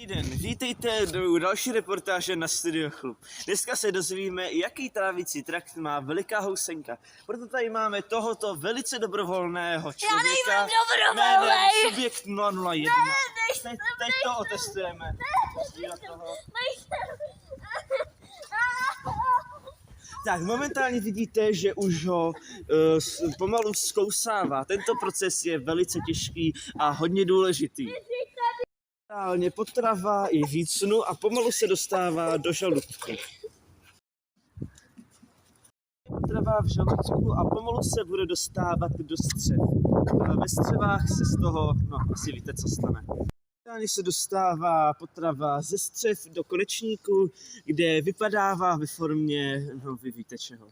Dobrý den, vítejte do další reportáže na Studio Chlup. Dneska se dozvíme, jaký trávicí trakt má veliká housenka. Proto tady máme tohoto velice dobrovolného člověka. Já nejsem dobrovolnej! Subjekt 001. Teď to otestujeme. Tak, momentálně vidíte, že už ho pomalu zkousává. Tento proces je velice těžký a hodně důležitý. Potrava i vícnu a pomalu se dostává do žaludku. Potrava v žaludku a pomalu se bude dostávat do střev. A ve střevách se z toho, asi víte, co stane. Momentálně se dostává potrava ze střev do konečníku, kde vypadává ve formě, vy víte čeho.